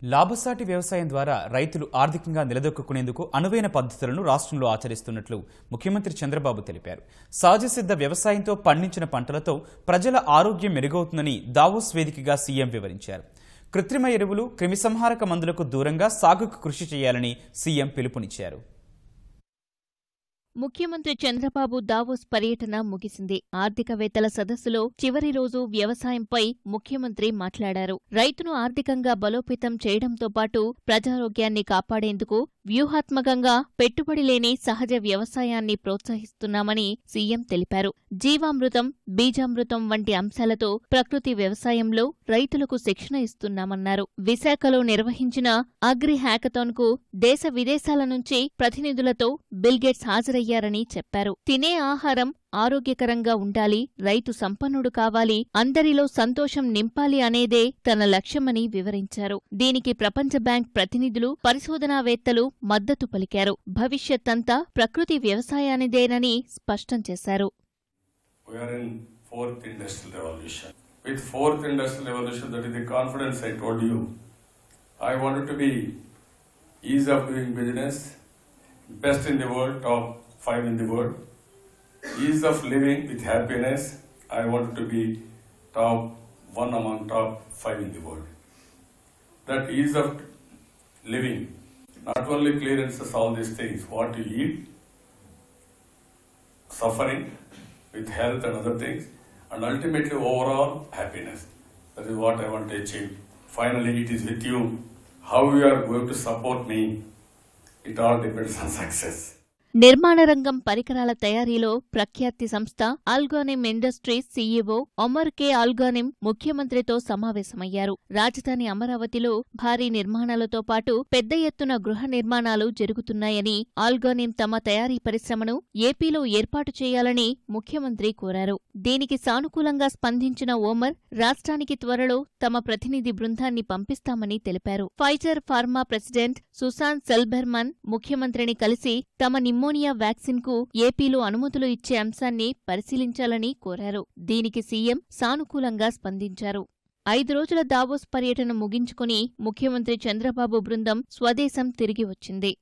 లాభసాటి వ్యవసాయం ద్వారా రైతులు ఆర్థికంగా నిలదొక్కునేందుకు అనువైన పద్ధతులను రాష్ట్రంలో ఆచరిస్తున్నట్లు ముఖ్యమంత్రి చంద్రబాబు తెలిపారు. సహజసిద్ధ వ్యవసాయంతో పండించిన పంటలతో ప్రజల ఆరోగ్యం మెరుగవుతుందని దావోస్ వేదికగా సీఎం వివరించారు. కృత్రిమ ఎరువులు, క్రిమిసంహారక మందులకు దూరంగా సాగుకు కృషి చేయాలని సీఎం పిలుపునిచ్చారు. ముఖ్యమంత్రి చంద్రబాబు దావోస్ పర్యటన ముగిసింది. ఆర్థికవేత్తల సదస్సులో చివరి రోజు వ్యవసాయంపై ముఖ్యమంత్రి మాట్లాడారు. రైతును ఆర్థికంగా బలోపేతం చేయడంతో పాటు ప్రజారోగ్యాన్ని కాపాడేందుకు వ్యూహాత్మకంగా పెట్టుబడి లేని సహజ వ్యవసాయాన్ని ప్రోత్సహిస్తున్నామని సీఎం తెలిపారు. జీవామృతం, బీజామృతం వంటి అంశాలతో ప్రకృతి వ్యవసాయంలో రైతులకు శిక్షణ ఇస్తున్నామన్నారు. విశాఖలో నిర్వహించిన అగ్రి హ్యాకథాన్కు దేశ విదేశాల నుంచి ప్రతినిధులతో బిల్గేట్స్ హాజరయ్యారని చెప్పారు. తినే ఆహారం ఆరోగ్యకరంగా ఉండాలి, రైతు సంపన్నుడు కావాలి, అందరిలో సంతోషం నింపాలి అనేదే తన లక్ష్యమని వివరించారు. దీనికి ప్రపంచ బ్యాంక్ ప్రతినిధులు, పరిశోధనావేత్తలు మద్దతు పలికారు. భవిష్యత్తంతా ప్రకృతి వ్యవసాయానిదేనని స్పష్టం చేశారు. Best in the world, top 5 in the world. Ease of living with happiness, I want to be top 1 among top 5 in the world. That ease of living not only clearances all these things, what you eat, suffering with health and other things, and ultimately overall happiness. That is what I want to achieve. Finally, it is with you. How you are going to support me, it all depends on success. నిర్మాణ రంగం పరికరాల తయారీలో ప్రఖ్యాతి సంస్థ ఆల్గానిమ్ industries CEO Omar K ఆల్గానిమ్ ముఖ్యమంత్రితో సమావేశమయ్యారు. రాజధాని అమరావతిలో భారీ నిర్మాణాలతో పాటు పెద్ద ఎత్తున గృహ నిర్మాణాలు జరుగుతున్నాయని, ఆల్గానిమ్ తమ తయారీ పరిశ్రమను ఏపీలో ఏర్పాటు చేయాలని ముఖ్యమంత్రి కోరారు. దీనికి సానుకూలంగా స్పందించిన ఒమర్ రాష్ట్రానికి త్వరలో తమ ప్రతినిధి బృందాన్ని పంపిస్తామని తెలిపారు. ఫైజర్ ఫార్మా ప్రెసిడెంట్ సుసాన్ సెల్బెర్మన్ ముఖ్యమంత్రిని కలిసి తమ నిమోనియా వ్యాక్సిన్ కు ఏపీలో అనుమతులు ఇచ్చే అంశాన్ని పరిశీలించాలని కోరారు. దీనికి సీఎం సానుకూలంగా స్పందించారు. 5 రోజుల దావోస్ పర్యటన ముగించుకుని ముఖ్యమంత్రి చంద్రబాబు బృందం స్వదేశం తిరిగి వచ్చింది.